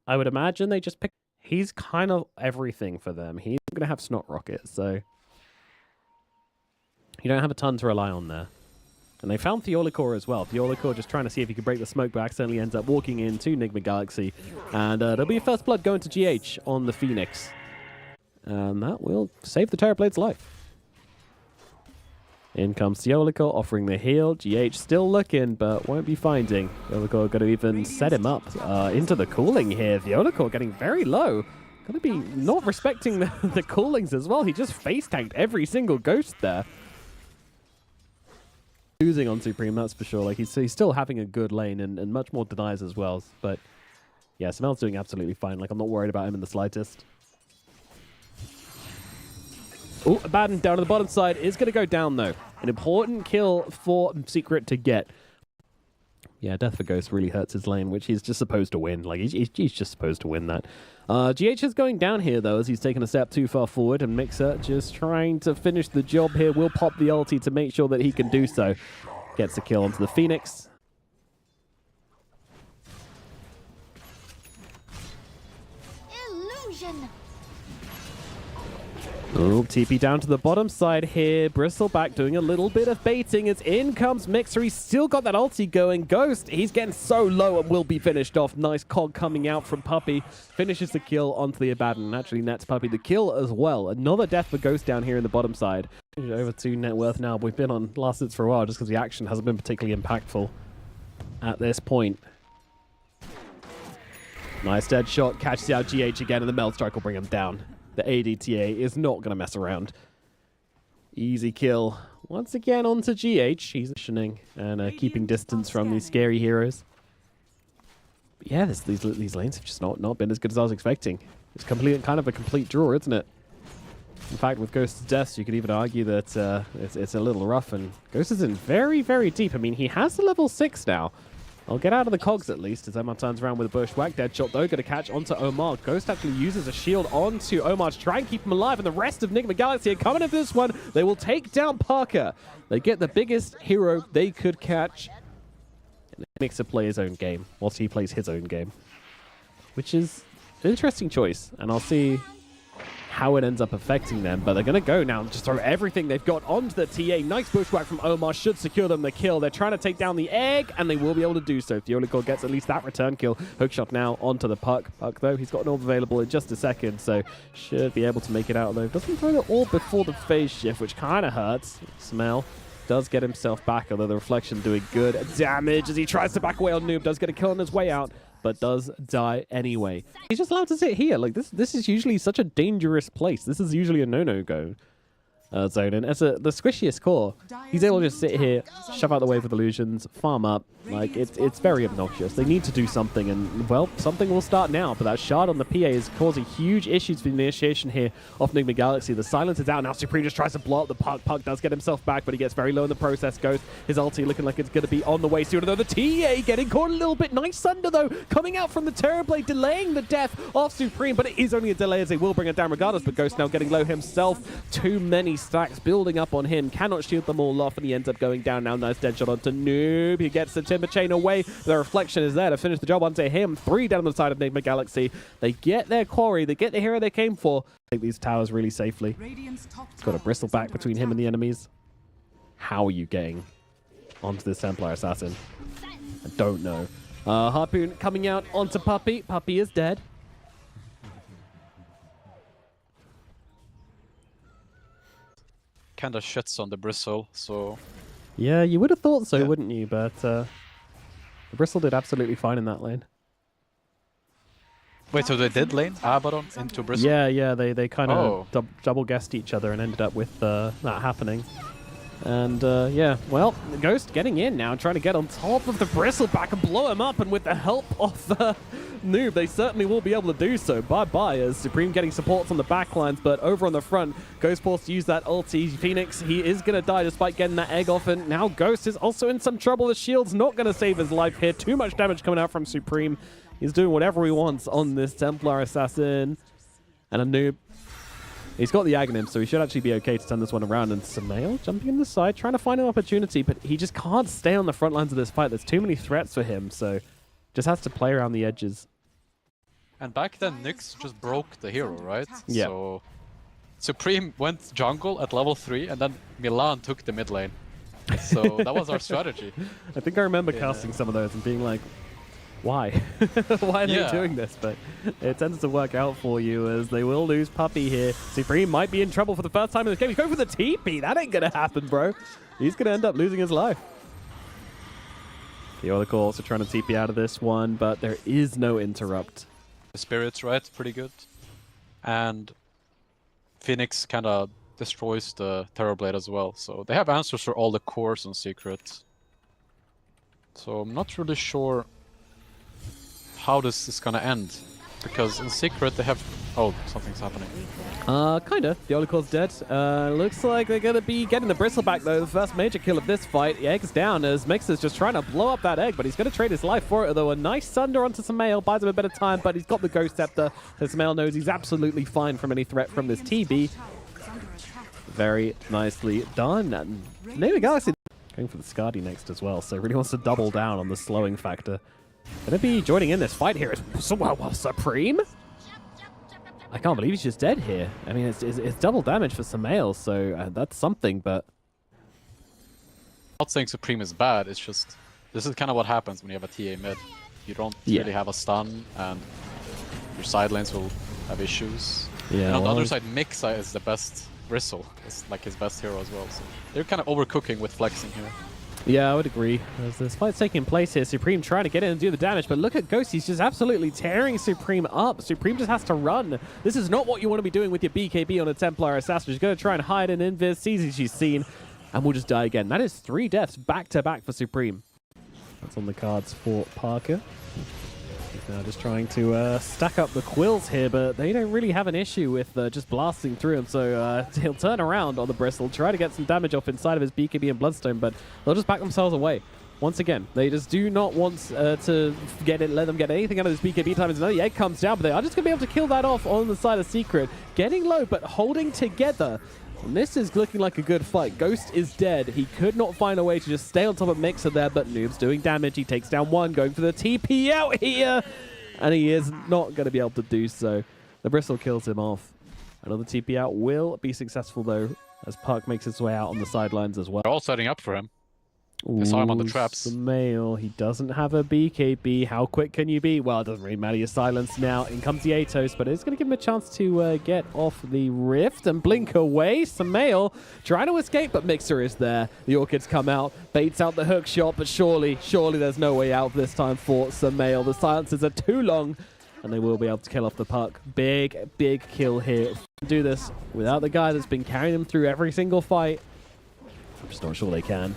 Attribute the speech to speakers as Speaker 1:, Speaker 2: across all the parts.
Speaker 1: I would imagine they just pick... He's kind of everything for them. He's going to have Snot Rocket, so... You don't have a ton to rely on there. And they found Theolicor as well. Theolicor just trying to see if he could break the smoke, but accidentally ends up walking into Nigma Galaxy. And there'll be a first blood going to GH on the Phoenix. And that will save the Terrorblade's life. In comes Theolicor offering the heal. GH still looking, but won't be finding. Theolicor going to even set him up into the cooling here. Theolicor getting very low. Going to be not respecting the coolings as well. He just face tanked every single ghost there. Losing on Supreme, that's for sure. Like he's still having a good lane and much more denies as well. But yeah, Smel's doing absolutely fine. Like I'm not worried about him in the slightest. Oh, Abaddon down to the bottom side is going to go down though. An important kill for Secret to get. Yeah, Death for Ghost really hurts his lane, which he's just supposed to win. Like he's just supposed to win that. GH is going down here though, as he's taken a step too far forward, and Mixer just trying to finish the job here. Will pop the ulti to make sure that he can do so. Gets the kill onto the Phoenix.
Speaker 2: Illusion.
Speaker 1: Oh, TP down to the bottom side here. Bristleback doing a little bit of baiting. It's in comes Mixer. He's still got that ulti going. Ghost, he's getting so low and will be finished off. Nice cog coming out from Puppey. Finishes the kill onto the Abaddon. Actually nets Puppey the kill as well. Another death for Ghost down here in the bottom side. Over to net worth now. We've been on last hits for a while just because the action hasn't been particularly impactful at this point. Nice dead shot. Catches out GH again, and the Meld Strike will bring him down. The ADTA is not going to mess around. Easy kill. Once again onto GH. He's positioning and keeping distance from these scary heroes. But yeah, these lanes have just not been as good as I was expecting. It's kind of a complete draw, isn't it? In fact, with Ghost's deaths, you could even argue that it's a little rough. And Ghost is in very, very deep. I mean, he has the level 6 now. I'll get out of the cogs at least as Omar turns around with a bushwhack. Deadshot though, going to catch onto Omar. Ghost actually uses a shield onto Omar to try and keep him alive, and the rest of Nigma Galaxy are coming into this one. They will take down Parker. They get the biggest hero they could catch. And Mixer play his own game whilst he plays his own game, which is an interesting choice, and I'll see how it ends up affecting them. But they're going to go now and just throw everything they've got onto the TA. Nice bushwhack from Omar should secure them the kill. They're trying to take down the egg, and they will be able to do so. Theolicor gets at least that return kill. Hookshot now onto the Puck. Puck, though, he's got an orb available in just a second, so should be able to make it out, though. Doesn't throw the orb before the phase shift, which kind of hurts. Smell does get himself back, although the reflection doing good damage as he tries to back away on Noob. Does get a kill on his way out, but does die anyway. He's just allowed to sit here. Like this is usually such a dangerous place. This is usually a no-no-go zone. And as the squishiest core, he's able to just sit here, shove out the wave of illusions, farm up. Like it's very obnoxious. They need to do something, and well, something will start now. But that shard on the PA is causing huge issues for the initiation here of Nigma Galaxy. The silence is out now. Supreme just tries to blow up the Puck. Puck does get himself back, but he gets very low in the process. Ghost, his ulti looking like it's going to be on the way soon. Though the TA getting caught a little bit. Nice Thunder though coming out from the Terrorblade, delaying the death of Supreme, but it is only a delay as they will bring it down regardless. But Ghost now getting low himself. Too many stacks building up on him. Cannot shield them all off, and he ends up going down now. Nice dead shot onto Noob. He gets the Timber Chain away. The reflection is there to finish the job onto him. 3 down the side of Nigma Galaxy. They get their quarry. They get the hero they came for. Take these towers really safely. He's got a Bristleback between him and the enemies. How are you getting onto this Templar Assassin? I don't know. Harpoon coming out onto Puppey. Puppey is dead.
Speaker 3: Kinda shits on the bristle, so
Speaker 1: Yeah, you would have thought so,
Speaker 3: yeah,
Speaker 1: wouldn't you? But the Bristle did absolutely fine in that lane.
Speaker 3: wait, so they did lane Abaddon into bristle?
Speaker 1: Yeah, they kind of double guessed each other and ended up with that happening. And yeah, well, the Ghost getting in now, trying to get on top of the Bristleback and blow him up, and with the help of Noob, they certainly will be able to do so. Bye-bye, as Supreme getting supports on the backlines, but over on the front, Ghost forced to use that ulti. Phoenix, he is going to die despite getting that egg off, and now Ghost is also in some trouble. The shield's not going to save his life here. Too much damage coming out from Supreme. He's doing whatever he wants on this Templar Assassin. And a Noob, he's got the Aghanim, so he should actually be okay to turn this one around. And Samael jumping in the side, trying to find an opportunity, but he just can't stay on the front lines of this fight. There's too many threats for him, so just has to play around the edges.
Speaker 3: And back then, Nyx just broke the hero, right?
Speaker 1: Yeah.
Speaker 3: So Supreme went jungle at level 3, and then Milan took the mid lane. So that was our strategy.
Speaker 1: I think I remember casting some of those and being like, why? Why are they doing this? But it tends to work out for you as they will lose Puppey here. Supreme might be in trouble for the first time in this game. He's going for the TP. That ain't going to happen, bro. He's going to end up losing his life. The Oracle also trying to TP out of this one, but there is no interrupt.
Speaker 3: The Spirit's right, pretty good. And Phoenix kind of destroys the Terrorblade as well. So they have answers for all the cores and secrets. So I'm not really sure how this is gonna end, because in secret they have... Oh, something's happening.
Speaker 1: Kinda. The Oracle's dead. Looks like they're gonna be getting the Bristle back though. The first major kill of this fight. The egg's down as Mixer's just trying to blow up that egg, but he's gonna trade his life for it, though. A nice Sunder onto Samael, buys him a bit of time, but he's got the Ghost Scepter. So Samael knows he's absolutely fine from any threat from this TB. Very nicely done. And Nigma Galaxy going for the Skadi next as well, so really wants to double down on the slowing factor. Gonna be joining in this fight here is Supreme? I can't believe he's just dead here. I mean, it's double damage for Samael, so that's something, but...
Speaker 3: Not saying Supreme is bad, it's just... This is kind of what happens when you have a TA mid. You don't really have a stun, and your side lanes will have issues.
Speaker 1: Yeah,
Speaker 3: and on the other side, Mixa is the best Bristle. It's like his best hero as well, so... They're kind of overcooking with flexing here.
Speaker 1: Yeah, I would agree. As this fight's taking place here, Supreme trying to get in and do the damage, but look at Ghost, he's just absolutely tearing Supreme up. Supreme just has to run. This is not what you want to be doing with your BKB on a Templar Assassin. She's going to try and hide an invis, sees as she's seen, and will just die again. That is 3 deaths back-to-back for Supreme. That's on the cards for Parker. He's now just trying to stack up the quills here, but they don't really have an issue with just blasting through him, so he'll turn around on the Bristle, try to get some damage off inside of his BKB and Bloodstone, but they'll just back themselves away. Once again, they just do not want to let them get anything out of this BKB time. As another egg comes down, but they are just going to be able to kill that off on the side of Secret. Getting low, but holding together. And this is looking like a good fight. Ghost is dead. He could not find a way to just stay on top of Mixer there, but Noob's doing damage. He takes down one, going for the TP out here. And he is not going to be able to do so. The Bristle kills him off. Another TP out will be successful, though, as Park makes his way out on the sidelines as well.
Speaker 3: They're all setting up for him. I saw him on the traps.
Speaker 1: Samael, he doesn't have a BKB. How quick can you be? Well, it doesn't really matter. You're silenced now. In comes the Atos, but it's going to give him a chance to get off the rift and blink away. Samael trying to escape, but Mixer is there. The Orchids come out, baits out the hook shot, but surely there's no way out this time for Samael. The silences are too long, and they will be able to kill off the puck. Big kill here. Do this without the guy that's been carrying them through every single fight. I'm just not sure they can.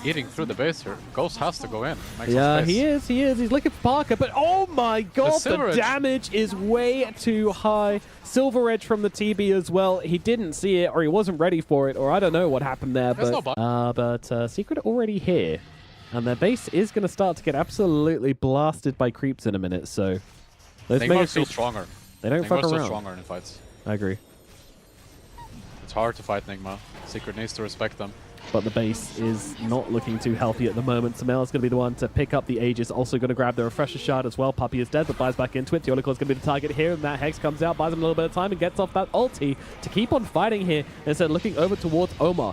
Speaker 3: Eating through the base here. Ghost has to go in.
Speaker 1: Yeah, he is. He's looking for Parker, but oh my god, the damage is way too high. Silver Edge from the TB as well. He didn't see it, or he wasn't ready for it, or I don't know what happened there. But Secret already here, and their base is going to start to get absolutely blasted by creeps in a minute. So
Speaker 3: Nigma's still stronger.
Speaker 1: They don't fuck around.
Speaker 3: Still stronger in fights.
Speaker 1: I agree.
Speaker 3: It's hard to fight Nigma. Secret needs to respect them.
Speaker 1: But the base is not looking too healthy at the moment. Samael is going to be the one to pick up the Aegis. Also going to grab the Refresher Shard as well. Puppey is dead, but buys back into it. The Oracle is going to be the target here, and that Hex comes out, buys him a little bit of time, and gets off that ulti to keep on fighting here instead of looking over towards Omar.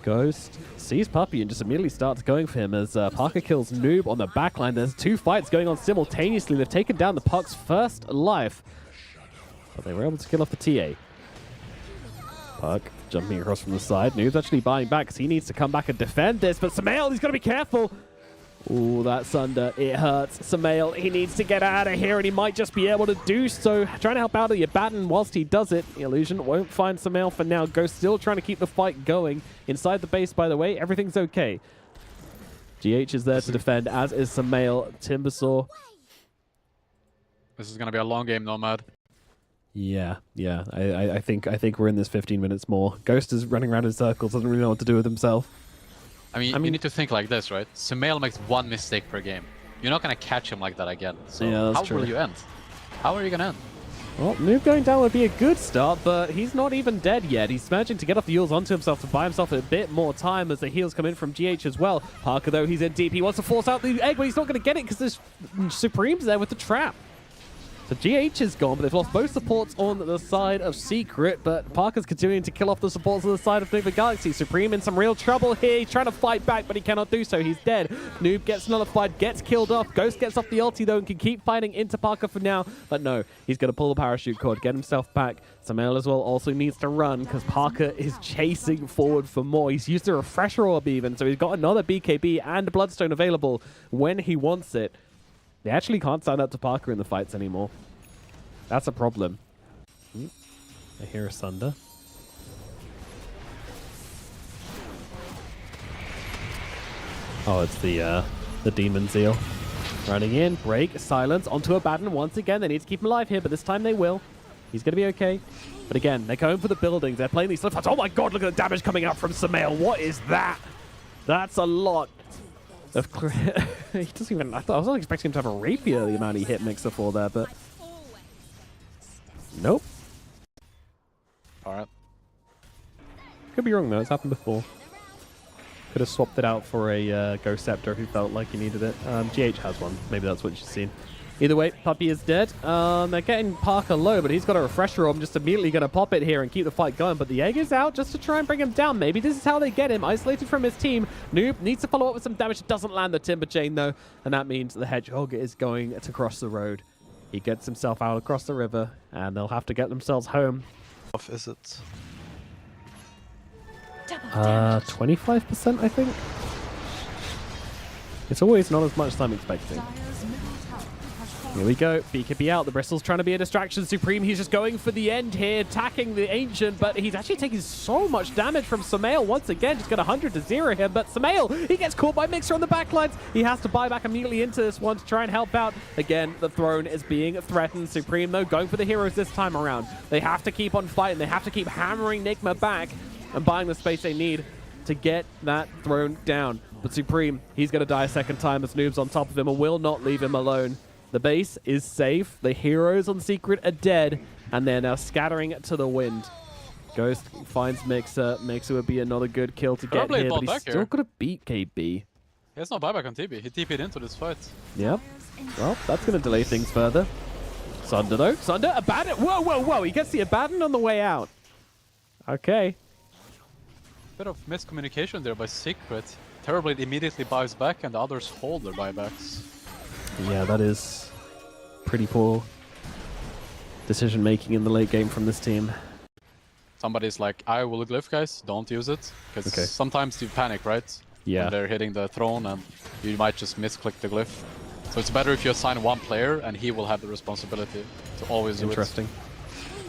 Speaker 1: Ghost sees Puppey and just immediately starts going for him as Parker kills Noob on the backline. There's 2 fights going on simultaneously. They've taken down the Puck's first life, but they were able to kill off the TA. Puck jumping across from the side. Noob's actually buying back because he needs to come back and defend this, but Samael, he's got to be careful. Ooh, that Sunder, it hurts. Samael, he needs to get out of here, and he might just be able to do so. Trying to help out of your Baton whilst he does it. The Illusion won't find Samael for now. Ghost still trying to keep the fight going. Inside the base, by the way, everything's okay. GH is there to defend, as is Samael. Timbersaw.
Speaker 3: This is going to be a long game, Nomad.
Speaker 1: Yeah. I think we're in this 15 minutes more. Ghost is running around in circles, doesn't really know what to do with himself.
Speaker 3: I mean, you need to think like this, right? Samael makes 1 mistake per game. You're not going to catch him like that again. So
Speaker 1: yeah,
Speaker 3: how will you end? How are you going to end?
Speaker 1: Well, Noob going down would be a good start, but he's not even dead yet. He's managing to get off the heals onto himself to buy himself a bit more time as the heals come in from GH as well. Parker, though, he's in deep. He wants to force out the egg, but he's not going to get it because there's Supreme's there with the trap. So GH is gone, but they've lost both supports on the side of Secret, but Parker's continuing to kill off the supports on the side of Nigma Galaxy. Supreme in some real trouble here. He's trying to fight back, but he cannot do so. He's dead. Noob gets nullified, gets killed off. Ghost gets off the ulti, though, and can keep fighting into Parker for now. But no, he's going to pull the parachute cord, get himself back. Samael as well also needs to run because Parker is chasing forward for more. He's used a refresher orb even, so he's got another BKB and Bloodstone available when he wants it. They actually can't stand up to Parker in the fights anymore. That's a problem. I hear a Sunder. Oh, it's the Demon Zeal. Running in, break, silence, onto Abaddon once again. They need to keep him alive here, but this time they will. He's going to be okay. But again, they're going for the buildings. They're playing these slip fights. Oh my god, look at the damage coming out from Samael. What is that? That's a lot. He doesn't even... I was not expecting him to have a rapier, the amount he hit Mixer for there, but... Nope.
Speaker 3: Alright.
Speaker 1: Could be wrong, though. It's happened before. Could have swapped it out for a Ghost Scepter who felt like he needed it. GH has one. Maybe that's what you've seen. Either way, Puppy is dead. They're getting Parker low, but he's got a refresher orb. Just immediately going to pop it here and keep the fight going. But the egg is out just to try and bring him down. Maybe this is how they get him. Isolated from his team. Noob needs to follow up with some damage. It doesn't land the Timber Chain, though. And that means the Hedgehog is going to cross the road. He gets himself out across the river, and they'll have to get themselves home.
Speaker 3: Off is it?
Speaker 1: 25%, I think. It's always not as much as I'm expecting. Here we go. BKB out. The Bristle's trying to be a distraction. Supreme, he's just going for the end here, attacking the Ancient, but he's actually taking so much damage from Samael once again. Just got 100 to 0 him, but Samael, he gets caught by Mixer on the backlines. He has to buy back immediately into this one to try and help out. Again, the throne is being threatened. Supreme, though, going for the heroes this time around. They have to keep on fighting. They have to keep hammering Nigma back and buying the space they need to get that throne down. But Supreme, he's going to die a second time as Noob's on top of him and will not leave him alone. The base is safe. The heroes on Secret are dead, and they're now scattering to the wind. Ghost finds Mixer. Mixer would be another good kill to get here, but he's still got to beat KB.
Speaker 3: He has no buyback on TB. He TP'd into this fight.
Speaker 1: Yep. Well, that's going to delay things further. Sunder, though. Sunder, Abaddon. Whoa, whoa, whoa. He gets the Abaddon on the way out. Okay.
Speaker 3: Bit of miscommunication there by Secret. Terrorblade immediately buys back, and the others hold their buybacks.
Speaker 1: Yeah, that is pretty poor decision-making in the late game from this team.
Speaker 3: Somebody's like, I will glyph, guys, don't use it. Because sometimes you panic, right?
Speaker 1: Yeah.
Speaker 3: When they're hitting the throne, and you might just misclick the glyph. So it's better if you assign one player, and he will have the responsibility to always do it.
Speaker 1: Interesting.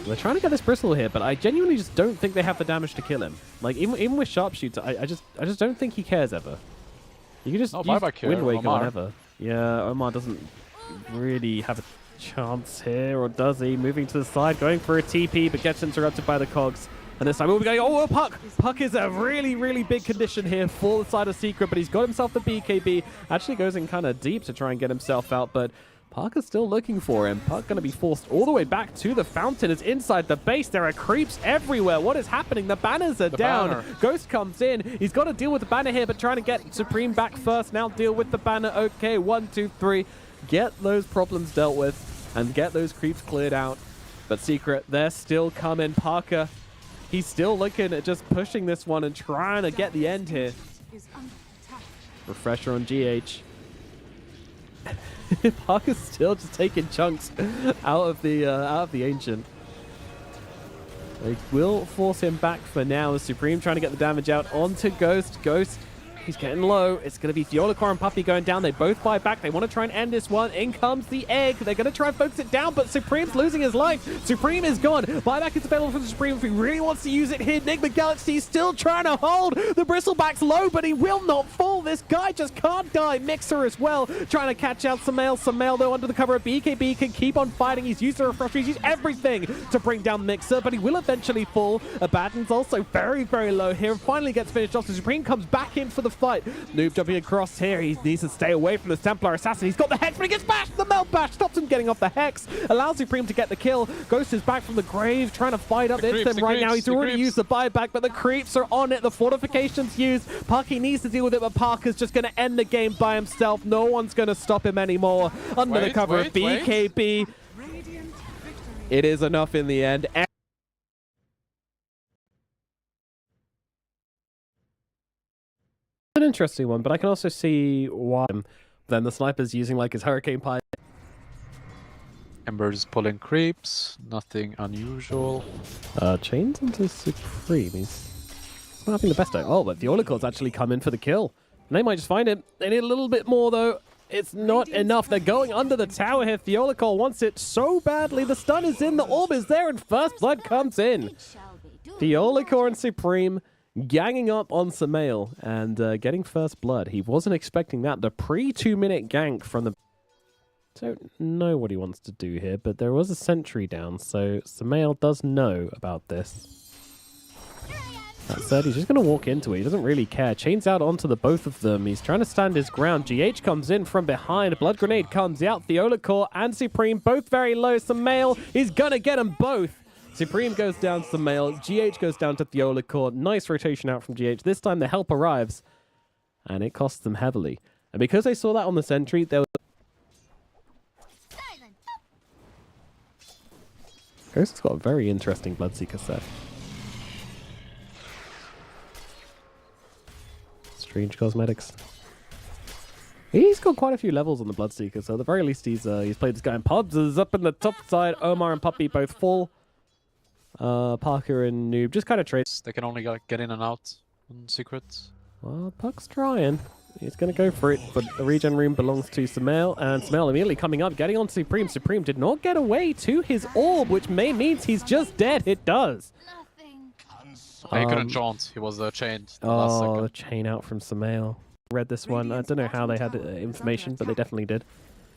Speaker 1: They're trying to get this Bristle here, but I genuinely just don't think they have the damage to kill him. Like, even with Sharpshooter, I just don't think he cares ever. You can just use Wind Waker whenever. Yeah, Omar doesn't really have a chance here, or does he? Moving to the side, going for a TP, but gets interrupted by the cogs. And this time we'll be going, oh, Puck! Puck is a really, really big condition here for the side of Secret, but he's got himself the BKB. Actually goes in kind of deep to try and get himself out, but Parker's still looking for him. Puck going to be forced all the way back to the fountain. It's inside the base. There are creeps everywhere. What is happening? The banners are down. Ghost comes in. He's got to deal with the banner here, but trying to get Supreme back first. Now deal with the banner. Okay, 1, 2, 3. Get those problems dealt with and get those creeps cleared out. But Secret, they're still coming. Parker, he's still looking at just pushing this one and trying to get the end here. Refresher on GH. Parker's still just taking chunks out of the Ancient. They will force him back for now. Supreme trying to get the damage out onto Ghost. Ghost, he's getting low. It's going to be Fiolacor and Puppy going down. They both buy back. They want to try and end this one. In comes the egg. They're going to try and focus it down, but Supreme's losing his life. Supreme is gone. Buyback is available for Supreme if he really wants to use it here. Nigma Galaxy is still trying to hold. The Bristleback's low, but he will not fall. This guy just can't die. Mixer as well, trying to catch out Samael. Samael, though, under the cover of BKB, can keep on fighting. He's used the refresher. He's used everything to bring down Mixer, but he will eventually fall. Abaddon's also very, very low here. Finally gets finished off. So Supreme comes back in for the fight. Noob jumping across here. He needs to stay away from the Templar Assassin. He's got the Hex, but he gets bashed. The Melt Bash stops him getting off the Hex. Allows Supreme to get the kill. Ghost is back from the grave, trying to fight up into them right now. He's already used the buyback, but the creeps are on it. The fortification's used. Parky needs to deal with it, but Parker's just going to end the game by himself. No one's going to stop him anymore. Under the cover of BKB. It is enough in the end. An interesting one, but I can also see why. Then the sniper's using like his Hurricane Pipe.
Speaker 3: Ember's pulling creeps, nothing unusual.
Speaker 1: Chains into Supreme. He's not having the best day. Oh, but the Oracle's actually come in for the kill. And they might just find him. They need a little bit more though. It's not enough. They're going under the tower here. Theolical wants it so badly. The stun is in. The orb is there, and First Blood comes in. Theolical and Supreme ganging up on Samael and getting First Blood. He wasn't expecting that. The pre-2-minute gank from the... Don't know what he wants to do here, but there was a sentry down, so Samael does know about this. That said, he's just going to walk into it. He doesn't really care. Chains out onto the both of them. He's trying to stand his ground. GH comes in from behind. Blood Grenade comes out. Theolical and Supreme both very low. Samael is going to get them both. Supreme goes down to Samael. GH goes down to Theolical. Nice rotation out from GH. This time the help arrives, and it costs them heavily. And because they saw that on the sentry, there was... Ghost's got a very interesting Bloodseeker set. Strange cosmetics. He's got quite a few levels on the Bloodseeker, so at the very least he's played this guy in pubs. Is up in the top side. Omar and Puppy both full. Parker and Noob just kind of trade.
Speaker 3: They can only get in and out on secrets.
Speaker 1: Well, Puck's trying. He's going to go for it, but the regen room belongs to Samael, and Samael immediately coming up, getting on Supreme. Supreme did not get away to his orb, which means he's just dead. It does.
Speaker 3: He couldn't jaunt. He was chained.
Speaker 1: Oh, the chain out from Samael. Read this one. I don't know how they had information, but they definitely did.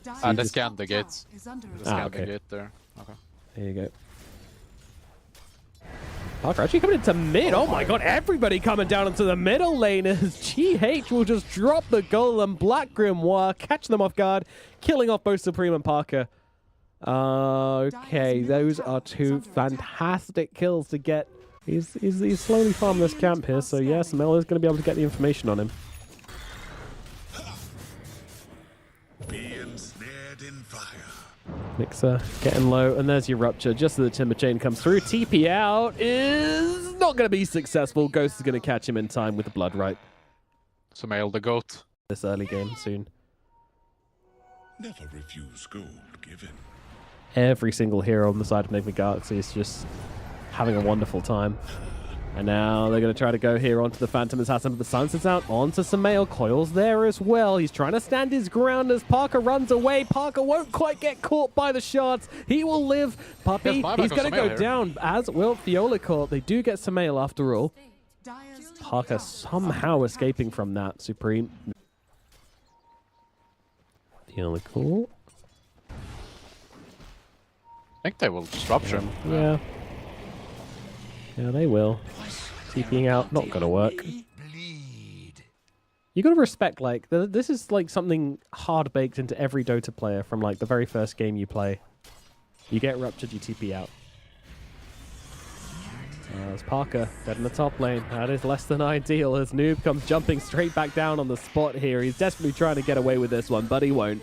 Speaker 3: They scanned the gates. They scanned the gate there. Okay.
Speaker 1: There you go. Parker actually coming into mid. Oh my god, everybody coming down into the middle lane as GH will just drop the golem. Black Grimoire, catch them off guard, killing off both Supreme and Parker. Okay, those are two fantastic kills to get. He's slowly farming this camp here, so yeah, Samael is going to be able to get the information on him.
Speaker 2: Be ensnared in fire.
Speaker 1: Mixer getting low, and there's your Rupture just as the Timber Chain comes through. TP out is not going to be successful. Ghost is going to catch him in time with the Blood Right.
Speaker 3: Samael the goat.
Speaker 1: This early game soon.
Speaker 2: Never refuse gold given.
Speaker 1: Every single hero on the side of Nigma Galaxy is just having a wonderful time. And now they're going to try to go here onto the Phantom Assassin, but the sun sits out onto Samael. Coil's there as well. He's trying to stand his ground as Parker runs away. Parker won't quite get caught by the shards. He will live. Puppy, he's going to go down, as will Theolical. They do get Samael after all. Parker somehow escaping from that. Supreme. Theolical.
Speaker 3: I think they will just rupture him.
Speaker 1: Yeah. Yeah, they will. TPing out, not gonna work. You gotta respect, like, this is like something hard baked into every Dota player from like the very first game you play. You get ruptured, you TP out. There's Parker dead in the top lane. That is less than ideal as Noob comes jumping straight back down on the spot here. He's desperately trying to get away with this one, but he won't.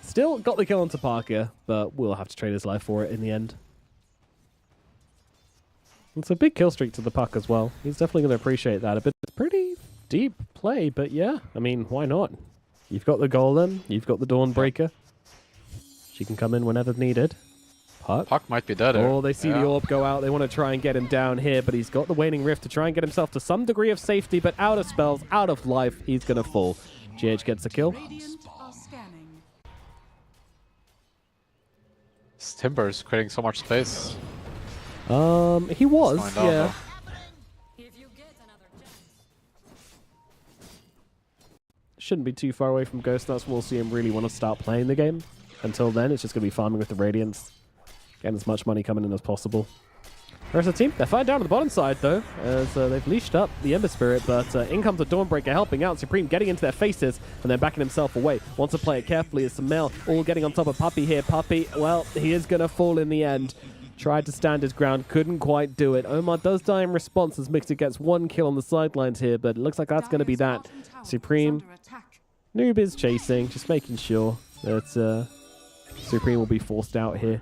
Speaker 1: Still got the kill onto Parker, but will have to trade his life for it in the end. It's a big kill streak to the Puck as well. He's definitely going to appreciate that a bit. It's pretty deep play, but yeah, I mean, why not? You've got the Golem, you've got the Dawnbreaker. She can come in whenever needed.
Speaker 3: Puck might be dead.
Speaker 1: Oh, they see the orb go out. They want to try and get him down here, but he's got the Waning Rift to try and get himself to some degree of safety, but out of spells, out of life, he's going to fall. GH gets the kill.
Speaker 3: This Timber is creating so much space.
Speaker 1: He was, yeah. Shouldn't be too far away from Ghost. That's when we'll see him really want to start playing the game. Until then, it's just going to be farming with the Radiance. Getting as much money coming in as possible. The rest of the team, they're fighting down on the bottom side, though, as they've leashed up the Ember Spirit, but in comes the Dawnbreaker helping out. Supreme getting into their faces and then backing himself away. Wants to play it carefully as Samel all getting on top of Puppey here. Puppey, well, he is going to fall in the end. Tried to stand his ground, couldn't quite do it. Omar does die in response as Mixer gets 1 kill on the sidelines here, but it looks like that's going to be that. Supreme, Noob is chasing, just making sure that Supreme will be forced out here.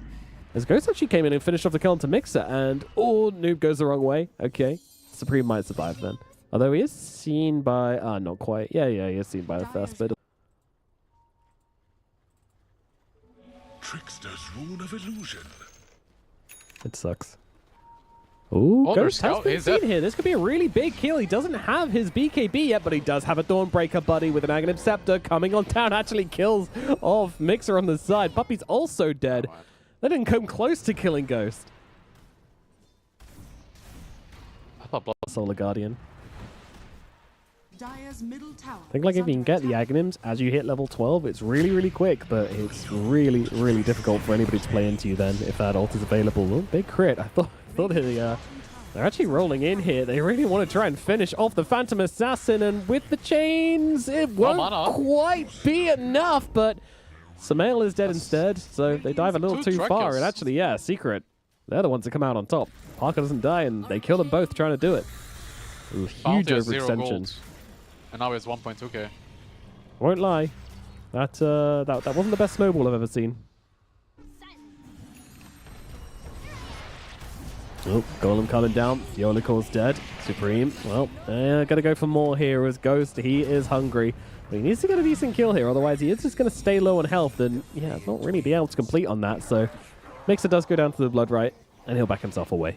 Speaker 1: As Ghost actually came in and finished off the kill onto Mixer, and Noob goes the wrong way. Okay, Supreme might survive then. Although he is seen by, not quite. Yeah, he is seen by the first bit.
Speaker 2: Trickster's rune of illusion.
Speaker 1: It sucks. Ooh,
Speaker 3: Oh,
Speaker 1: Ghost has
Speaker 3: Scout,
Speaker 1: been
Speaker 3: is
Speaker 1: seen
Speaker 3: it?
Speaker 1: here. This could be a really big kill. He doesn't have his BKB yet, but he does have a Dawnbreaker buddy with an Aghanim Scepter coming on down. Actually kills off Mixer on the side. Puppey's also dead. They didn't come close to killing Ghost.
Speaker 3: I thought
Speaker 1: Solar Guardian.
Speaker 4: Dire's middle tower
Speaker 1: I think like
Speaker 4: is
Speaker 1: if you can
Speaker 4: under
Speaker 1: get the
Speaker 4: attack.
Speaker 1: Aghanims as you hit level 12, it's really, really quick, but it's really, really difficult for anybody to play into you then if that ult is available. Oh, big crit. I thought they're actually rolling in here. They really want to try and finish off the Phantom Assassin, and with the chains, it won't quite be enough, but Samael is dead instead, so they dive a little
Speaker 3: two
Speaker 1: too far,
Speaker 3: trackers.
Speaker 1: and actually, yeah, Secret, they're the ones that come out on top. Parker doesn't die, and they kill them both trying to do it. Ooh, huge
Speaker 3: Bounty has 0
Speaker 1: overextension.
Speaker 3: gold. And now it's 1.2k.
Speaker 1: Won't lie. That wasn't the best snowball I've ever seen. Oh, Golem coming down. Yolikor's dead. Supreme, well, gotta go for more here as Ghost. He is hungry. But he needs to get a decent kill here, otherwise he is just going to stay low on health and, yeah, not really be able to complete on that. So, Mixer does go down to the Blood Right, and he'll back himself away.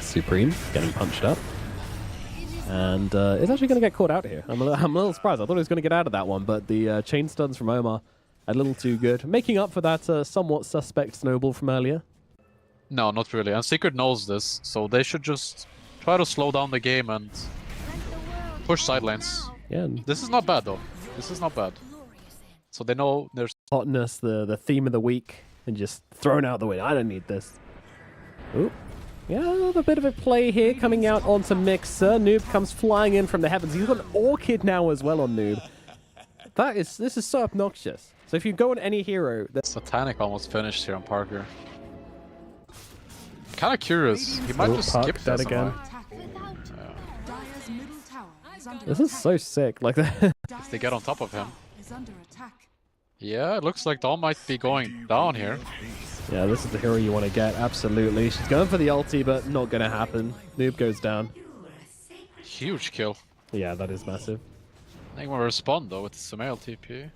Speaker 1: Supreme getting punched up. And is actually going to get caught out here. I'm a little surprised. I thought he was going to get out of that one, but the chain stuns from Omar a little too good. Making up for that somewhat suspect snowball from earlier.
Speaker 3: No, not really. And Secret knows this, so they should just try to slow down the game and push side lanes.
Speaker 1: Yeah, and
Speaker 3: This is not bad, though. This is not bad. So they know there's...
Speaker 1: hotness, the theme of the week, and just thrown out the window. I don't need this. Ooh. Yeah, a bit of a play here coming out onto Mixer. Noob comes flying in from the heavens. He's got an Orchid now as well on Noob. This is so obnoxious. So if you go on any hero,
Speaker 3: Satanic almost finished here on Parker. Kind of curious. He might just
Speaker 1: Park
Speaker 3: skip
Speaker 1: that
Speaker 3: that
Speaker 1: again.
Speaker 3: again.
Speaker 4: Dire's middle tower is under
Speaker 1: This is
Speaker 4: attack.
Speaker 1: so sick. Like that.
Speaker 3: If they get on top of him.
Speaker 4: Is under attack.
Speaker 3: Yeah, it looks like Dawn might be going down here.
Speaker 1: Yeah, this is the hero you want to get. Absolutely. She's going for the ulti, but not going to happen. Noob goes down.
Speaker 3: Huge kill.
Speaker 1: Yeah, that is massive.
Speaker 3: Nigma will respond though with the Samael TP.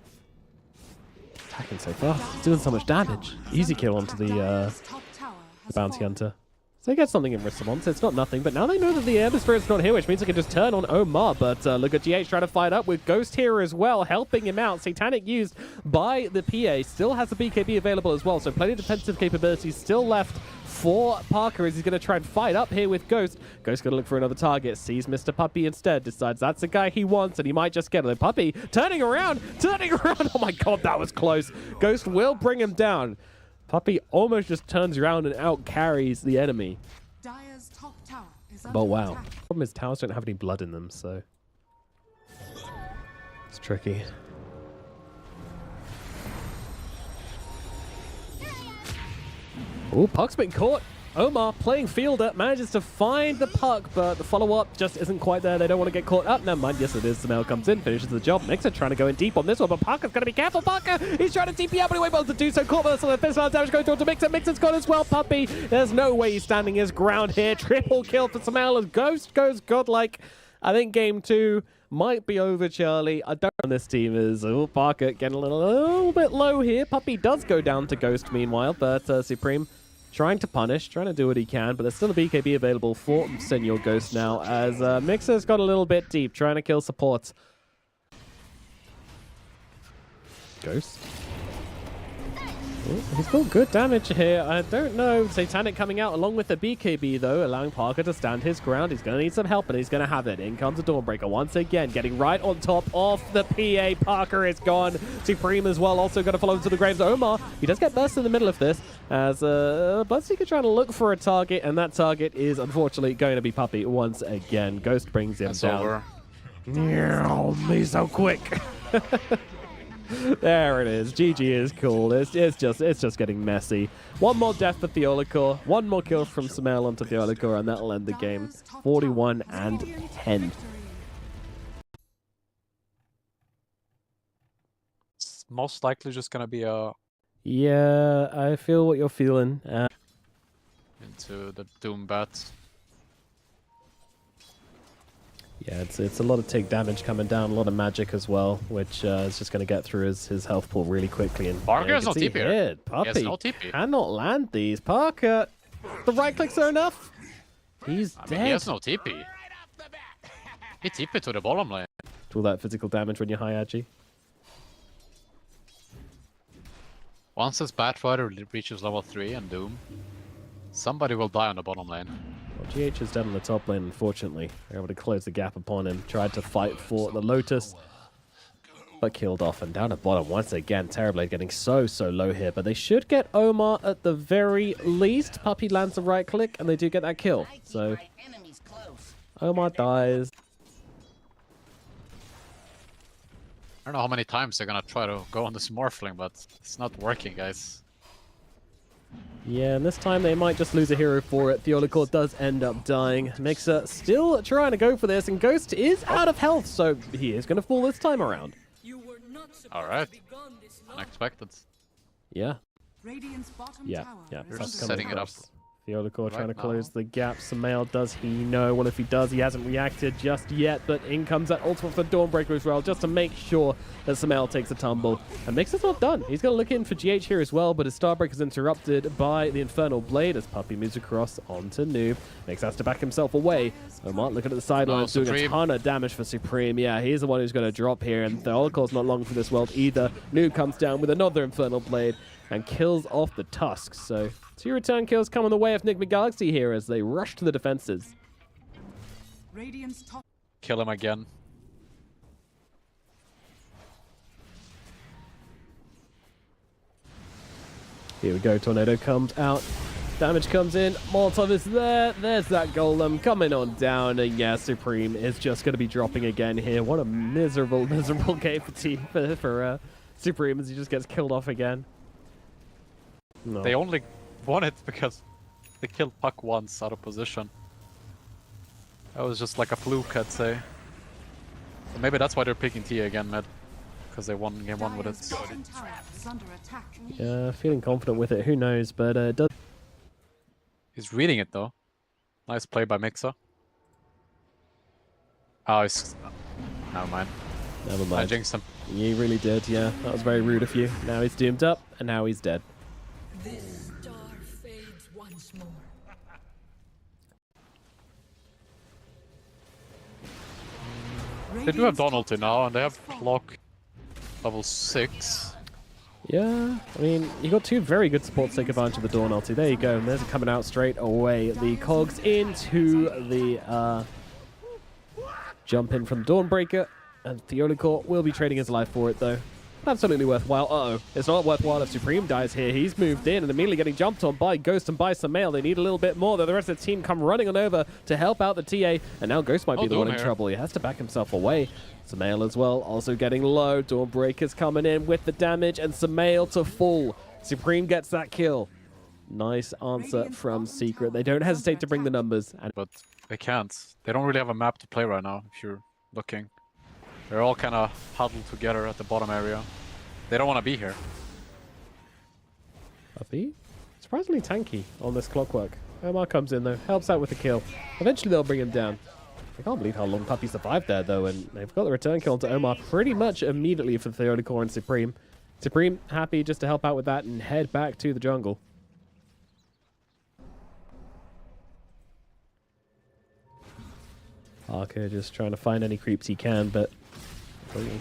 Speaker 1: Attacking so fast. It's doing so much damage. Easy kill onto the
Speaker 4: Dire's top tower has
Speaker 1: Bounty
Speaker 4: fallen.
Speaker 1: Hunter. So they get something in response. It's not nothing, but now they know that the Ember Spirit's not here, which means they can just turn on Omar. But look at GH trying to fight up with Ghost here as well, helping him out. Satanic used by the PA. Still has the BKB available as well, so plenty of defensive capabilities still left for Parker as he's going to try and fight up here with Ghost. Ghost going to look for another target. Sees Mr. Puppey instead. Decides that's the guy he wants, and he might just get it. Puppey turning around. Oh my god, that was close. Ghost will bring him down. Puppey almost just turns around and out carries the enemy.
Speaker 4: Dire's top tower is under
Speaker 1: But wow.
Speaker 4: attack.
Speaker 1: Problem is towers don't have any blood in them, so it's tricky. Oh, Puck's been caught. Omar, playing fielder, manages to find the puck, but the follow-up just isn't quite there. They don't want to get caught up. Never mind. Yes, it is. Samel comes in, finishes the job. Mixer trying to go in deep on this one, but Parker's going to be careful. Parker, he's trying to TP out, but he won't be able to do so. Caught by the fist line damage going towards Mixer. Mixer's got as well. Puppey, there's no way he's standing his ground here. Triple kill for Samel as Ghost goes godlike. I think game 2 might be over, Charlie. I don't know this team is. Oh, Parker getting a little bit low here. Puppey does go down to Ghost meanwhile, but Supreme trying to punish, trying to do what he can, but there's still a BKB available for Senor Ghost now, as Mixer's got a little bit deep, trying to kill supports. Ghost. He's got good damage here. I don't know. Satanic coming out along with the BKB, though, allowing Parker to stand his ground. He's going to need some help, and he's going to have it. In comes a Dawnbreaker once again, getting right on top of the PA. Parker is gone. Supreme as well, also going to follow to the graves. Omar, he does get burst in the middle of this, as Bloodseeker trying to look for a target, and that target is unfortunately going to be Puppy once again. Ghost brings him down.
Speaker 3: Over.
Speaker 1: No, me so quick. There it is. GG is cool. It's just getting messy. One more death for Theolicor. One more kill from Samael onto Theolicor, and that'll end the game. 41-10.
Speaker 3: It's most likely just gonna be a
Speaker 1: Yeah, I feel what you're feeling.
Speaker 3: into the Doom bat.
Speaker 1: Yeah, it's a lot of take damage coming down, a lot of magic as well, which is just going to get through his health pool really quickly. And
Speaker 3: Parker has no
Speaker 1: TP
Speaker 3: TP here.
Speaker 1: Puppy
Speaker 3: He has no TP.
Speaker 1: cannot land these. Parker, the right clicks are enough. He's
Speaker 3: I
Speaker 1: dead.
Speaker 3: mean, he has no TP. He TP to the bottom lane.
Speaker 1: All that physical damage when you're high agi.
Speaker 3: Once this Batfighter reaches level 3 and Doom, somebody will die on the bottom lane.
Speaker 1: Well, GH is dead on the top lane, unfortunately. They're able to close the gap upon him. Tried to fight for the Lotus, but killed off. And down at bottom, once again, Terrorblade getting so low here. But they should get Omar at the very least. Puppy lands a right click, and they do get that kill. So Omar dies.
Speaker 3: I don't know how many times they're gonna try to go on this Morphling, but it's not working, guys.
Speaker 1: Yeah, and this time they might just lose a hero for it. Theolicor does end up dying. Mixer still trying to go for this, and Ghost is out of health, so he is going to fall this time around.
Speaker 3: Alright. Unexpected.
Speaker 1: Yeah.
Speaker 4: Radiant's bottom
Speaker 1: Yeah,
Speaker 4: tower
Speaker 1: yeah.
Speaker 4: is
Speaker 1: That's
Speaker 4: under
Speaker 3: setting it up.
Speaker 4: attack.
Speaker 1: Theolicor
Speaker 3: Right
Speaker 1: trying to
Speaker 3: now.
Speaker 1: close the gap. Samael, does he know? Well, if he does, he hasn't reacted just yet, but in comes that ultimate for Dawnbreaker as well, just to make sure that Samael takes a tumble. And Mixer's not done. He's going to look in for GH here as well, but his Starbreaker is interrupted by the Infernal Blade as Puppy moves across onto Noob. Mix has to back himself away. Omar looking at the sidelines, doing a
Speaker 3: Supreme.
Speaker 1: ton of damage for Supreme. Yeah, he's the one who's going to drop here, and Theolicor's not long for this world either. Noob comes down with another Infernal Blade and kills off the Tusks. So 2 return kills come on the way of Nigma Galaxy here as they rush to the defenses.
Speaker 4: Radiant's top
Speaker 3: Kill him again.
Speaker 1: Here we go, Tornado comes out. Damage comes in, Molotov is there. There's that Golem coming on down. And yeah, Supreme is just going to be dropping again here. What a miserable game for Supreme as he just gets killed off again. No.
Speaker 3: They only won it because they killed Puck once out of position. That was just like a fluke, I'd say. So maybe that's why they're picking Tia again, Med. Because they won game 1 with
Speaker 4: Dyer's
Speaker 3: it.
Speaker 4: bottom tower is under attack.
Speaker 1: Feeling confident with it. Who knows? But it does.
Speaker 3: He's reading it though. Nice play by Mixer. Oh, he's... Never mind.
Speaker 1: Never
Speaker 3: I
Speaker 1: mind.
Speaker 3: jinxed him.
Speaker 1: You really did, yeah. That was very rude of you. Now he's doomed up, and now he's dead.
Speaker 5: This star fades once more.
Speaker 3: They do have Donalty now, and they have Clock level 6.
Speaker 1: Yeah, I mean, you got 2 very good supports take advantage of the Dawn ulti. There you go, and there's it coming out straight away. The cogs into the jump in from Dawnbreaker, and Theolicor will be trading his life for it, though. Absolutely worthwhile. Uh-oh. It's not worthwhile if Supreme dies here. He's moved in and immediately getting jumped on by Ghost and by Samael. They need a little bit more, though the rest of the team come running on over to help out the TA, and now Ghost might be the one in trouble. He has to back himself away. Samael as well, also getting low. Dawnbreaker's coming in with the damage, and Samael to fall. Supreme gets that kill. Nice answer from Secret. They don't hesitate to bring the numbers. And
Speaker 3: But they can't. They don't really have a map to play right now, if you're looking. They're all kind of huddled together at the bottom area. They don't want to be here.
Speaker 1: Puppy, surprisingly tanky on this Clockwork. Omar comes in though, helps out with the kill. Eventually they'll bring him down. I can't believe how long Puppy survived there though, and they've got the return kill onto Omar pretty much immediately for Theolicor and Supreme. Supreme happy just to help out with that and head back to the jungle. Parker just trying to find any creeps he can, but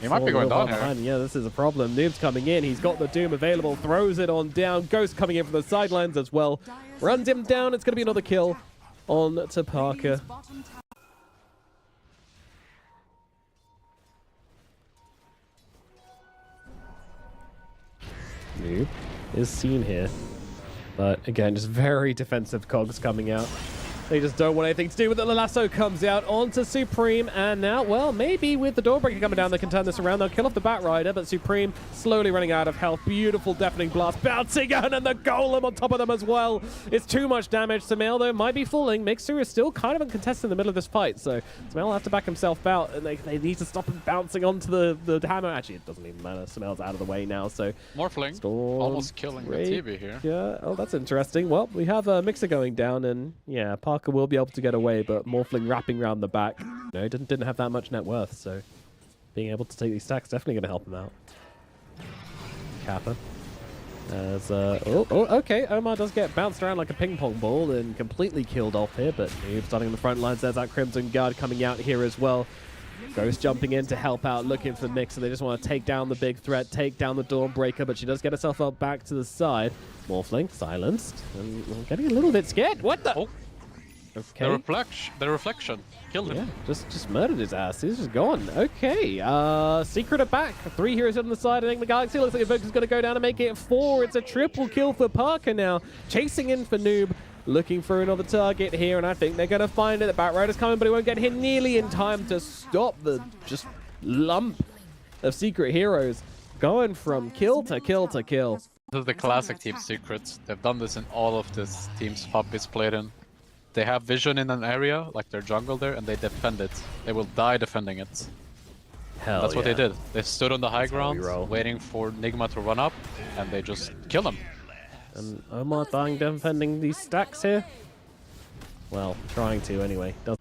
Speaker 3: He might be going down here.
Speaker 1: Yeah, this is a problem. Noob's coming in. He's got the Doom available. Throws it on down. Ghost coming in from the sidelines as well. Runs him down. It's going to be another kill on to Parker.
Speaker 4: Radiant's bottom tower
Speaker 1: Noob is seen here. But again, just very defensive cogs coming out. They just don't want anything to do with it. The lasso comes out onto Supreme, and now, well, maybe with the Doorbreaker coming down, they can turn this around. They'll kill off the Batrider, but Supreme slowly running out of health. Beautiful Deafening Blast bouncing out, and the Golem on top of them as well. It's too much damage. Sumail, though, might be falling. Mixer is still kind of uncontested in the middle of this fight, so Sumail will have to back himself out, and they need to stop him bouncing onto the hammer. Actually, it doesn't even matter. Sumail's out of the way now, so...
Speaker 3: Morphling,
Speaker 1: Storm
Speaker 3: almost killing the TV here.
Speaker 1: Yeah, oh, that's interesting. Well, we have a Mixer going down, and yeah, Parker will be able to get away, but Morphling wrapping around the back. No, didn't have that much net worth, so being able to take these stacks definitely going to help him out. Kappa. As, okay, Omar does get bounced around like a ping pong ball and completely killed off here, but Noob starting on the front lines. There's that Crimson Guard coming out here as well. Ghost jumping in to help out, looking for Mixer. They just want to take down the big threat, take down the Dawnbreaker, but she does get herself up back to the side. Morphling silenced and getting a little bit scared. What the?
Speaker 3: Oh.
Speaker 1: Okay.
Speaker 3: The reflection killed him.
Speaker 1: Yeah, just murdered his ass. He's just gone. Okay. Secret are back. 3 heroes on the side. I think the Galaxy looks like Evoke is going to go down and make it 4. It's a triple kill for Parker now. Chasing in for Noob. Looking for another target here, and I think they're going to find it. The Batrider's coming, but he won't get hit nearly in time to stop the just lump of secret heroes going from kill to kill to kill.
Speaker 3: This is the classic team secrets. They've done this in all of this team's Puppy's played in. They have vision in an area, like their jungle there, and they defend it. They will die defending it.
Speaker 1: Hell
Speaker 3: That's what they did. They stood on the high ground,
Speaker 1: roll.
Speaker 3: waiting for Nigma to run up, and they just kill him.
Speaker 1: And Omar dying defending these stacks here. Well, trying to anyway. Ooh,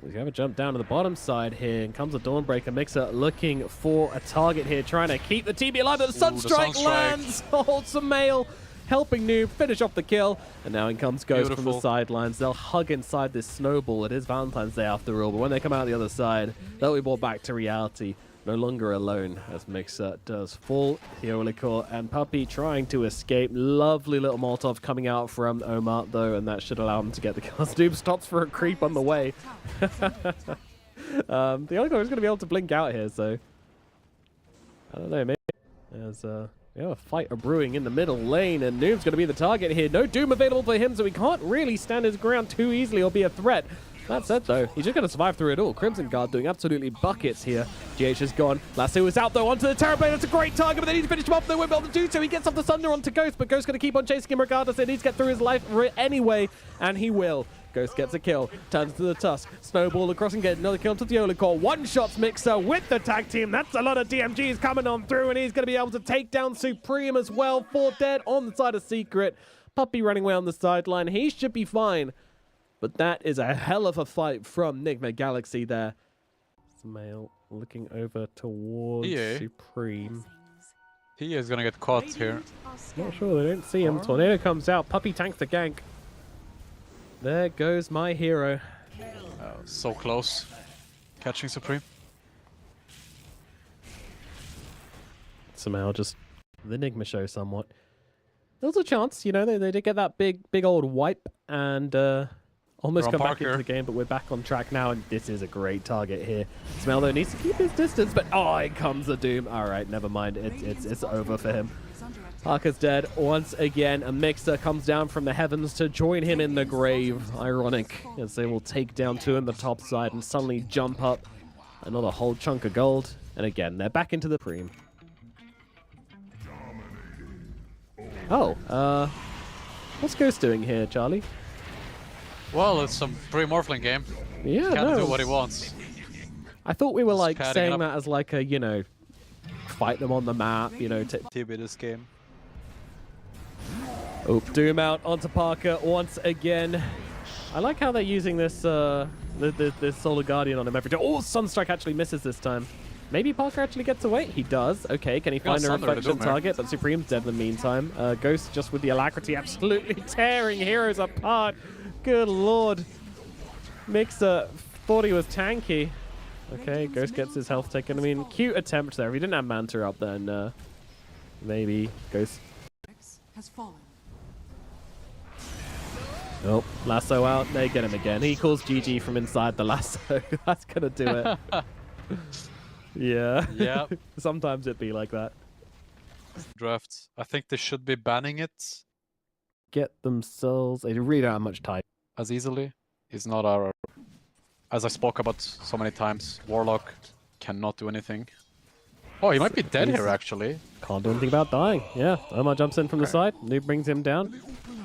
Speaker 1: we have a jump down to the bottom side here, and comes a Dawnbreaker. Mixer looking for a target here, trying to keep the TB alive, but the Sunstrike lands! Oh, Sumail helping Noob finish off the kill, and now in comes Ghost from the sidelines. They'll hug inside this snowball. It is Valentine's Day after all, but when they come out the other side, they'll be brought back to reality. No longer alone, as Mixer does fall. Hiolikor and Puppy trying to escape. Lovely little Molotov coming out from Omar, though, and that should allow him to get the kill. Noob stops for a creep on the way. The Hiolikor is going to be able to blink out here, so... I don't know, maybe... There's we have a fight brewing in the middle lane, and Noob's going to be the target here. No Doom available for him, so he can't really stand his ground too easily or be a threat. That said, though, he's just going to survive through it all. Crimson Guard doing absolutely buckets here. GH is gone. Lasso is out, though, onto the Terrorblade. It's a great target, but they need to finish him off. They won't be able to do so. He gets off the Thunder onto Ghost, but Ghost's going to keep on chasing him regardless. He needs to get through his life anyway, and he will. Ghost gets a kill, turns to the Tusk, snowball across and get another kill to the Hiolikor. One-shots Mixer with the tag team. That's a lot of DMGs coming on through, and he's going to be able to take down Supreme as well. 4 dead on the side of Secret. Puppy running away on the sideline. He should be fine. But that is a hell of a fight from Nigma Galaxy there. Sumail looking over towards Supreme.
Speaker 3: He is going to get caught here.
Speaker 1: Not sure, they don't see him. Tornado comes out. Puppy tanks the gank. There goes my hero.
Speaker 3: So close. Catching Supreme.
Speaker 1: Somehow just the Nigma show somewhat. There was a chance, you know, they did get that big old wipe and almost come back into the game, but we're back on track now, and this is a great target here. Smell though needs to keep his distance, but oh, here comes the Doom. All right, never mind. It's over for him. Parker's dead once again. A Mixer comes down from the heavens to join him in the grave. Ironic, as they will take down 2 on the top side and suddenly jump up another whole chunk of gold. And again, they're back into the Supreme. Oh, what's Ghost doing here, Charlie?
Speaker 3: Well, it's some pre-Morphling game.
Speaker 1: Yeah,
Speaker 3: Can't do what he wants.
Speaker 1: I thought we were
Speaker 3: Just
Speaker 1: like saying that as like a, you know, fight them on the map, you know.
Speaker 3: TB this game.
Speaker 1: Oh, Doom out onto Parker once again. I like how they're using this this Solar Guardian on him every time. Oh, Sunstrike actually misses this time. Maybe Parker actually gets away. He does. Okay, can he find a reflection target? But Supreme's dead in the meantime. Ghost just with the alacrity absolutely tearing heroes apart. Good lord. Mixer thought he was tanky. Okay, Ghost gets his health taken. I mean, cute attempt there. If he didn't have Manta up, then maybe Ghost.
Speaker 4: Has fallen.
Speaker 1: Oh, lasso out. They get him again. He calls GG from inside the lasso. That's gonna do it. Yeah.
Speaker 3: Yep.
Speaker 1: Sometimes it be like that.
Speaker 3: Draft. I think they should be banning it
Speaker 1: Get themselves. They really don't have much time.
Speaker 3: as easily. It's not our... As I spoke about so many times, Warlock cannot do anything. Oh, he might be dead here, actually.
Speaker 1: Can't do anything about dying. Yeah, Omar jumps in from the side. Noob brings him down.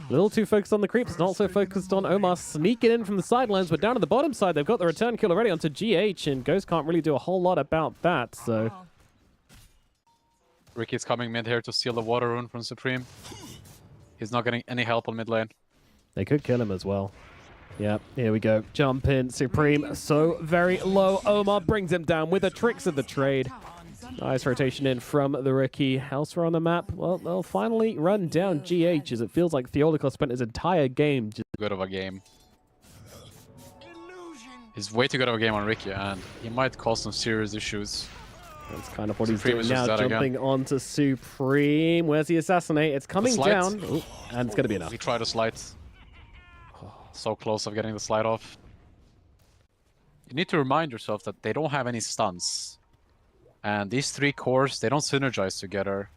Speaker 1: A little too focused on the creeps, not so focused on Omar sneaking in from the sidelines, but down on the bottom side, they've got the return kill already onto GH, and Ghost can't really do a whole lot about that, so...
Speaker 3: Ricky's coming mid here to steal the water rune from Supreme. He's not getting any help on mid lane.
Speaker 1: They could kill him as well. Yeah, here we go. Jump in, Supreme, so very low. Omar brings him down with the tricks of the trade. Nice rotation in from the Ricky. Elsewhere on the map, well, they'll finally run down GH as it feels like Theolico spent his entire game just...
Speaker 3: Good of a game. He's way too good of a game on Ricky, and he might cause some serious issues.
Speaker 1: That's kind of what he's
Speaker 3: Supreme
Speaker 1: doing
Speaker 3: is
Speaker 1: now,
Speaker 3: just dead
Speaker 1: jumping onto Supreme. Where's the assassinate? It's coming
Speaker 3: slide.
Speaker 1: down. Ooh, and it's going to be enough.
Speaker 3: He tried to slide. So close of getting the slide off. You need to remind yourself that they don't have any stuns. And these three cores, they don't synergize together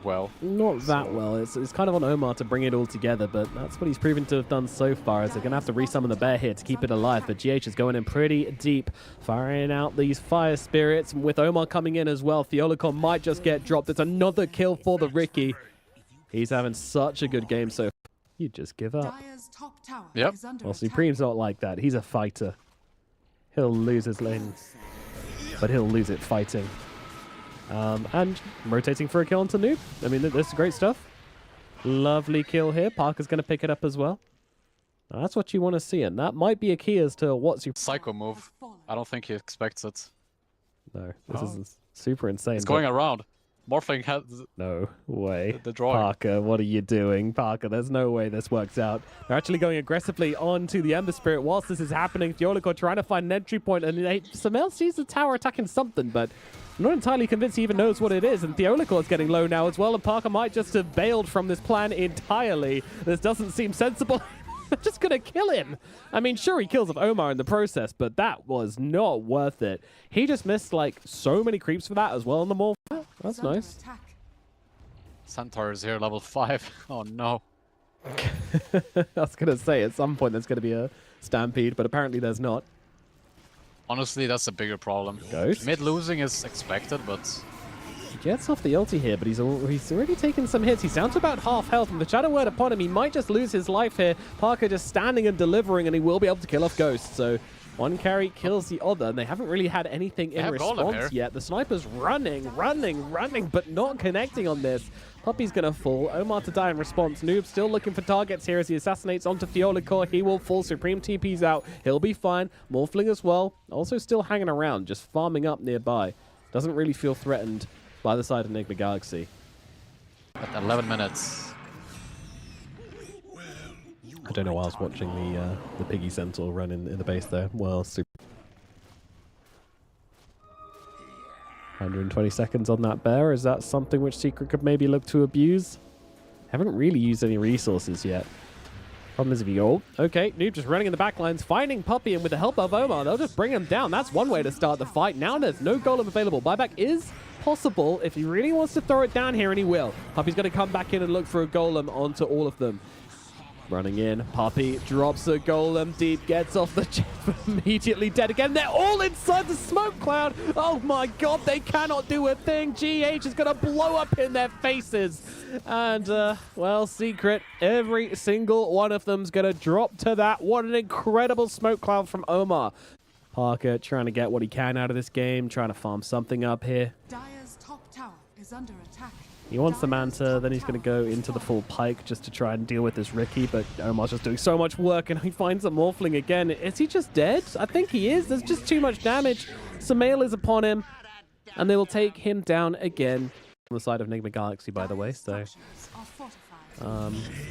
Speaker 3: well.
Speaker 1: Not that well. It's kind of on Omar to bring it all together, but that's what he's proven to have done so far, as they're going to have to resummon the bear here to keep it alive. But GH is going in pretty deep, firing out these fire spirits. With Omar coming in as well, Theolicon might just get dropped. It's another kill for the Ricky. He's having such a good game so far. You just give up.
Speaker 4: Dire's top tower
Speaker 3: Yep.
Speaker 4: is under
Speaker 1: Well,
Speaker 4: attack.
Speaker 1: Supreme's not like that. He's a fighter. He'll lose his lane, but he'll lose it fighting. And rotating for a kill onto Noob. I mean, this is great stuff. Lovely kill here. Parker's going to pick it up as well. Now, that's what you want to see, and that might be a key as to what's your...
Speaker 3: Psycho move. I don't think he expects it.
Speaker 1: No, this is super insane.
Speaker 3: It's going around. Morphling has...
Speaker 1: No way.
Speaker 3: The drawing.
Speaker 1: Parker, what are you doing? Parker, there's no way this works out. They're actually going aggressively onto the Ember Spirit whilst this is happening. Theolico trying to find an entry point, and Samel sees the tower attacking something, but I'm not entirely convinced he even knows what it is. And Theolico is getting low now as well, and Parker might just have bailed from this plan entirely. This doesn't seem sensible. They're just going to kill him. I mean, sure, he kills off Omar in the process, but that was not worth it. He just missed, like, so many creeps for that as well in the morph. That's
Speaker 4: Under
Speaker 1: nice.
Speaker 4: attack.
Speaker 3: Centaur is here, level 5. Oh no.
Speaker 1: I was going to say, at some point there's going to be a stampede, but apparently there's not.
Speaker 3: Honestly, that's a bigger problem.
Speaker 1: Ghost?
Speaker 3: Mid losing is expected, but
Speaker 1: He gets off the ulti here, but he's already taken some hits. He's down to about half health, and the Shadow Word upon him, he might just lose his life here. Parker just standing and delivering, and he will be able to kill off Ghost. So one carry kills the other, and they haven't really had anything in
Speaker 3: have Golem here.
Speaker 1: response yet. The sniper's running, but not connecting on this. Puppy's gonna fall. Omar to die in response. Noob still looking for targets here as he assassinates onto Theolicor. He will fall. Supreme TP's out. He'll be fine. Morphling as well. Also still hanging around, just farming up nearby. Doesn't really feel threatened by the side of Nigma Galaxy.
Speaker 3: at 11 minutes.
Speaker 1: I don't know why I was watching the Piggy Centaur run in the base there. Well, super. 120 seconds on that bear. Is that something which Secret could maybe look to abuse? Haven't really used any resources yet. Problem is if you go, okay, Noob just running in the back lines, finding Puppy, and with the help of Omar, they'll just bring him down. That's one way to start the fight. Now there's no golem available. Buyback is possible if he really wants to throw it down here, and he will. Puppy's going to come back in and look for a golem onto all of them. Running in, Puppy drops a golem deep, gets off the jet, immediately dead again. They're all inside the smoke cloud. Oh my god, they cannot do a thing. GH is going to blow up in their faces. And, well, Secret, every single one of them's going to drop to that. What an incredible smoke cloud from Omar. Parker trying to get what he can out of this game, trying to farm something up here.
Speaker 4: Dire's top tower is under attack.
Speaker 1: He wants the Manta, then he's going to go into the full Pike just to try and deal with this Ricky, but Omar's just doing so much work, and he finds a Morphling again. Is he just dead? I think he is. There's just too much damage. Samael is upon him, and they will take him down again. on the side of Nigma Galaxy, by the way, so
Speaker 4: Structures are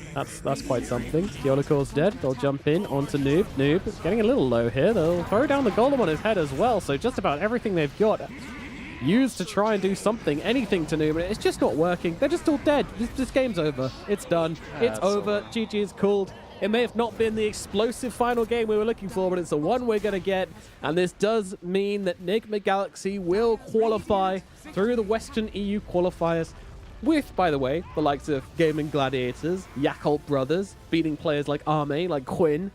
Speaker 4: fortified.
Speaker 1: that's quite something. Yolikor's dead. They'll jump in onto Noob. Noob is getting a little low here. They'll throw down the golem on his head as well, so just about everything they've got used to try and do something, anything to Noob, and it's just not working. They're just all dead. This game's over. It's done. It's over. GG is called. It may have not been the explosive final game we were looking for, but it's the one we're going to get. And this does mean that Nigma Galaxy will qualify through the Western EU qualifiers with, by the way, the likes of Gaming Gladiators, Yakult Brothers, beating players like Arme, like Quinn,